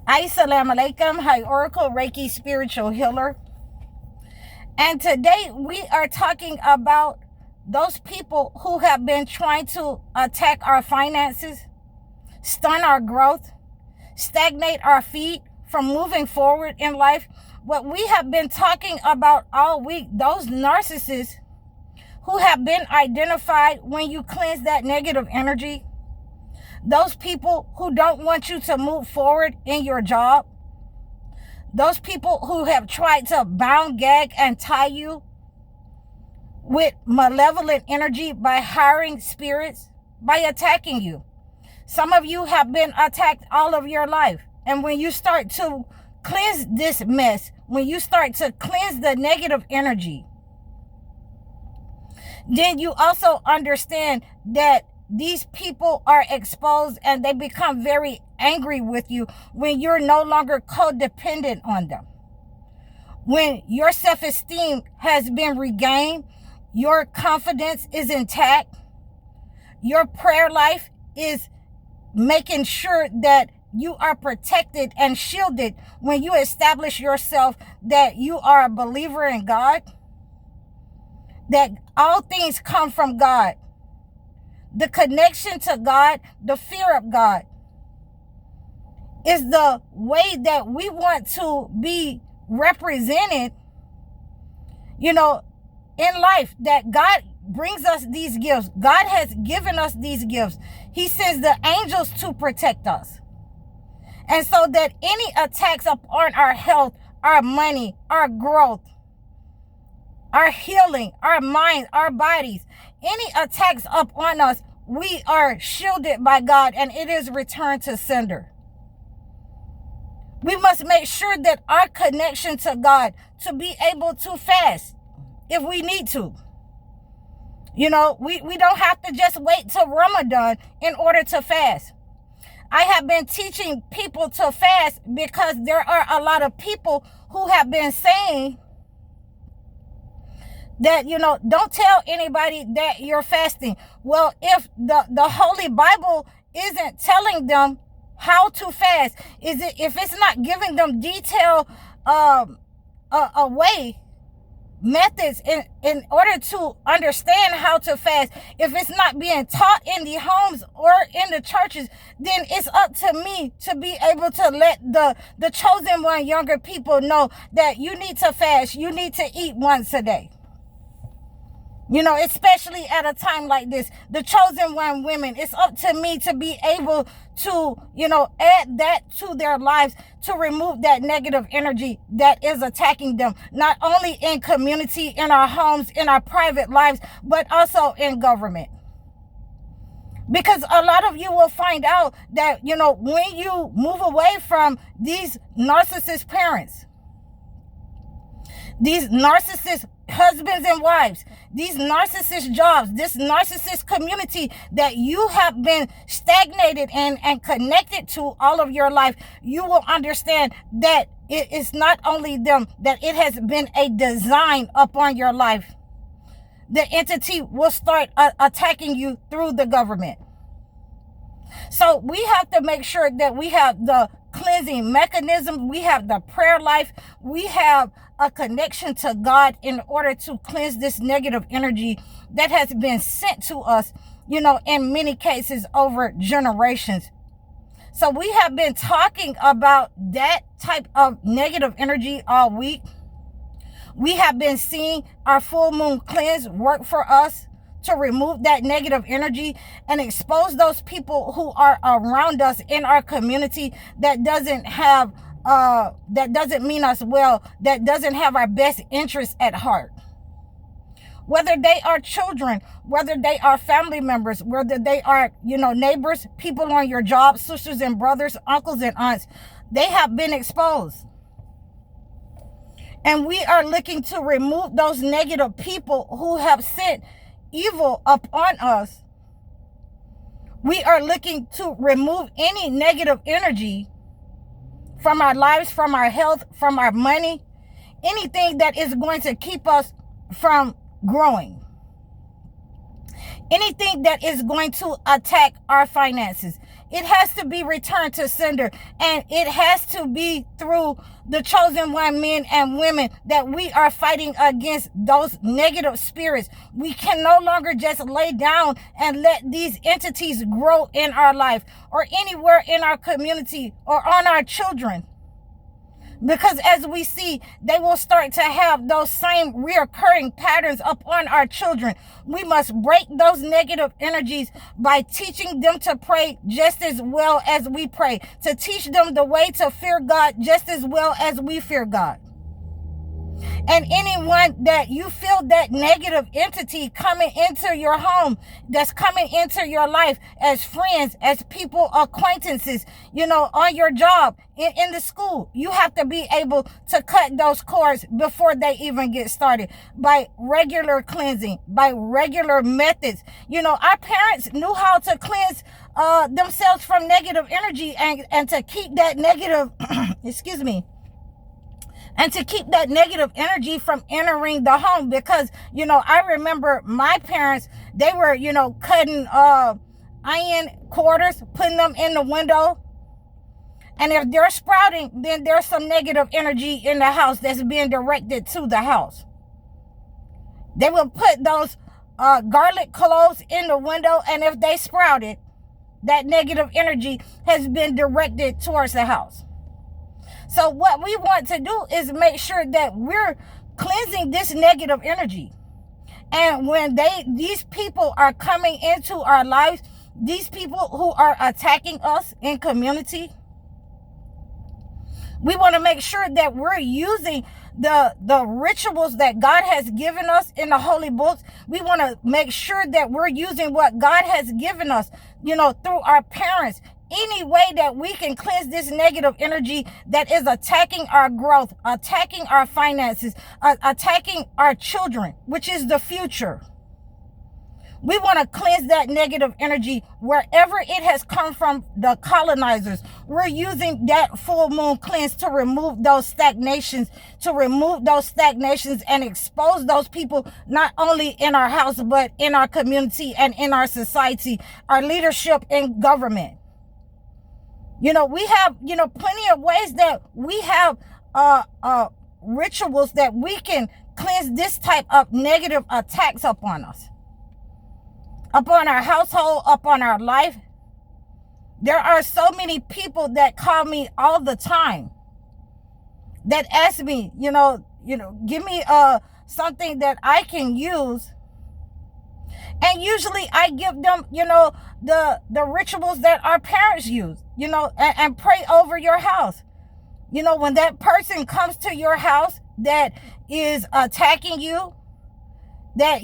Assalamu alaikum. Hi, Oracle Reiki Spiritual Healer. And today we are talking about those people who have been trying to attack our finances, stun our growth, stagnate our feet from moving forward in life. What we have been talking about all week, those narcissists who have been identified when you cleanse that negative energy, those people who don't want you to move forward in your job, those people who have tried to bound, gag, and tie you with malevolent energy by hiring spirits, by attacking you. Some of you have been attacked all of your life. And when you start to cleanse this mess, when you start to cleanse the negative energy, then you also understand that these people are exposed and they become very angry with you when you're no longer codependent on them. When your self-esteem has been regained, your confidence is intact, your prayer life is making sure that you are protected and shielded when you establish yourself that you are a believer in God, that all things come from God. The connection to God, the fear of God, is the way that we want to be represented, in life, that God brings us these gifts. God has given us these gifts. He sends the angels to protect us. And so that any attacks upon our health, our money, our growth, our healing, our minds, our bodies, any attacks upon us, we are shielded by God and it is returned to sender. We must make sure that our connection to God, to be able to fast if we need to. We don't have to just wait till Ramadan in order to fast. I have been teaching people to fast because there are a lot of people who have been saying that, don't tell anybody that you're fasting. Well, if the Holy Bible isn't telling them how to fast, if it's not giving them detailed methods in order to understand how to fast, if it's not being taught in the homes or in the churches, then it's up to me to be able to let the chosen one younger people know that you need to fast, you need to eat once a day. Especially at a time like this, the chosen one women, it's up to me to be able to, add that to their lives, to remove that negative energy that is attacking them, not only in community, in our homes, in our private lives, but also in government. Because a lot of you will find out that, when you move away from these narcissist parents, these narcissist husbands and wives, these narcissist jobs, this narcissist community that you have been stagnated in and connected to all of your life, you will understand that it is not only them, that it has been a design upon your life. The entity will start attacking you through the government. So we have to make sure that we have the cleansing mechanism, we have the prayer life, we have a connection to God in order to cleanse this negative energy that has been sent to us, in many cases over generations. So we have been talking about that type of negative energy all week. We have been seeing our full moon cleanse work for us to remove that negative energy and expose those people who are around us in our community that doesn't mean us well, that doesn't have our best interests at heart. Whether they are children, whether they are family members, whether they are, neighbors, people on your job, sisters and brothers, uncles and aunts, they have been exposed. And we are looking to remove those negative people who have sent evil upon us. We are looking to remove any negative energy from our lives, from our health, from our money, anything that is going to keep us from growing. Anything that is going to attack our finances, it has to be returned to sender. And it has to be through the chosen one, men and women, that we are fighting against those negative spirits. We can no longer just lay down and let these entities grow in our life or anywhere in our community or on our children. Because as we see, they will start to have those same reoccurring patterns upon our children. We must break those negative energies by teaching them to pray just as well as we pray, to teach them the way to fear God just as well as we fear God. And anyone that you feel that negative entity coming into your home, that's coming into your life as friends, as people, acquaintances, on your job, in the school, you have to be able to cut those cords before they even get started by regular cleansing, by regular methods. Our parents knew how to cleanse themselves from negative energy and to keep that negative, excuse me, and to keep that negative energy from entering the home. Because, I remember my parents, they were, cutting iron quarters, putting them in the window. And if they're sprouting, then there's some negative energy in the house that's being directed to the house. They will put those garlic cloves in the window, and if they sprouted, that negative energy has been directed towards the house. So what we want to do is make sure that we're cleansing this negative energy. And when these people are coming into our lives, these people who are attacking us in community, we want to make sure that we're using the rituals that God has given us in the holy books. We want to make sure that we're using what God has given us, through our parents. Any way that we can cleanse this negative energy that is attacking our growth, attacking our finances, attacking our children, which is the future. We want to cleanse that negative energy wherever it has come from, the colonizers. We're using that full moon cleanse to remove those stagnations, and expose those people, not only in our house, but in our community and in our society, our leadership and government. We have, plenty of ways that we have rituals that we can cleanse this type of negative attacks upon us, upon our household, upon our life. There are so many people that call me all the time that ask me, give me something that I can use. And usually I give them, the rituals that our parents use, and pray over your house. When that person comes to your house that is attacking you, that,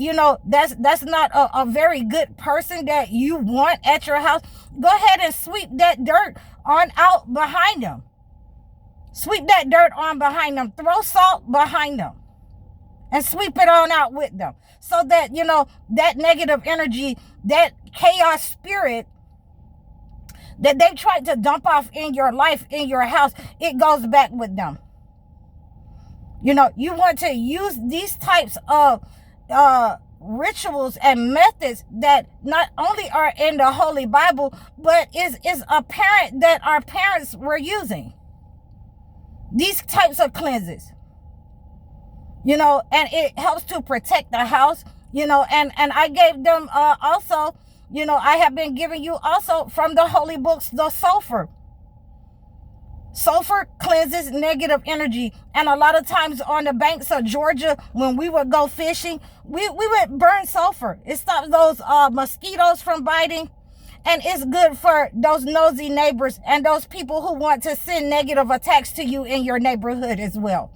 that's not a very good person that you want at your house, go ahead and sweep that dirt on out behind them. Sweep that dirt on behind them. Throw salt behind them. And sweep it on out with them. So that, that negative energy, that chaos spirit that they tried to dump off in your life, in your house, it goes back with them. You want to use these types of rituals and methods that not only are in the Holy Bible, but is apparent that our parents were using. These types of cleanses. And it helps to protect the house, and I gave them also, I have been giving you also from the holy books, the sulfur. Sulfur cleanses negative energy. And a lot of times on the banks of Georgia, when we would go fishing, we would burn sulfur. It stops those mosquitoes from biting. And it's good for those nosy neighbors and those people who want to send negative attacks to you in your neighborhood as well.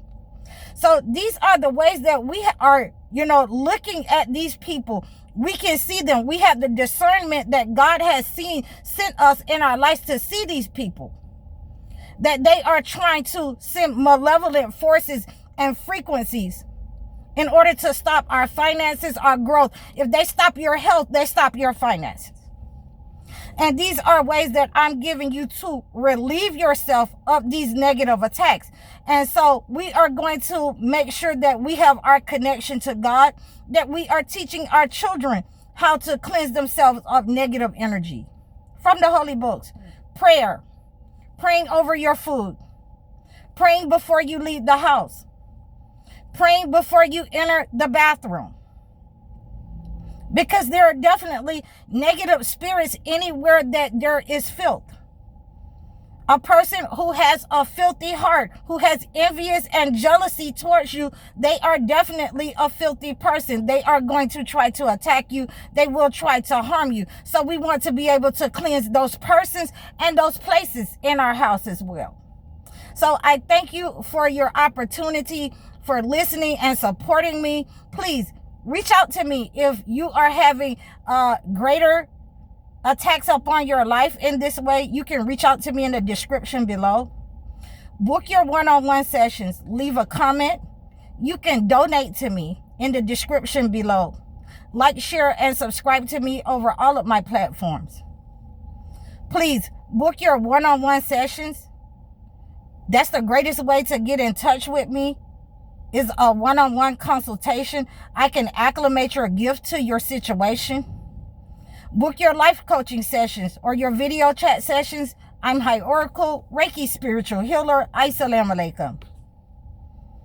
So these are the ways that we are, looking at these people. We can see them. We have the discernment that God has sent us in our lives to see these people. That they are trying to send malevolent forces and frequencies in order to stop our finances, our growth. If they stop your health, they stop your finances. And these are ways that I'm giving you to relieve yourself of these negative attacks. And so we are going to make sure that we have our connection to God, that we are teaching our children how to cleanse themselves of negative energy from the holy books. Prayer, praying over your food, praying before you leave the house, praying before you enter the bathroom. Because there are definitely negative spirits anywhere that there is filth. A person who has a filthy heart, who has envious and jealousy towards you, they are definitely a filthy person. They are going to try to attack you. They will try to harm you. So we want to be able to cleanse those persons and those places in our house as well. So I thank you for your opportunity, for listening and supporting me. Please reach out to me if you are having greater attacks upon your life in this way. You can reach out to me in the description below. Book your one-on-one sessions. Leave a comment. You can donate to me in the description below. Like, share, and subscribe to me over all of my platforms. Please book your one-on-one sessions. That's the greatest way to get in touch with me, is a one-on-one consultation. I can acclimate your gift to your situation. Book your life coaching sessions or your video chat sessions. I'm High Oracle, Reiki Spiritual Healer. Assalamu alaikum.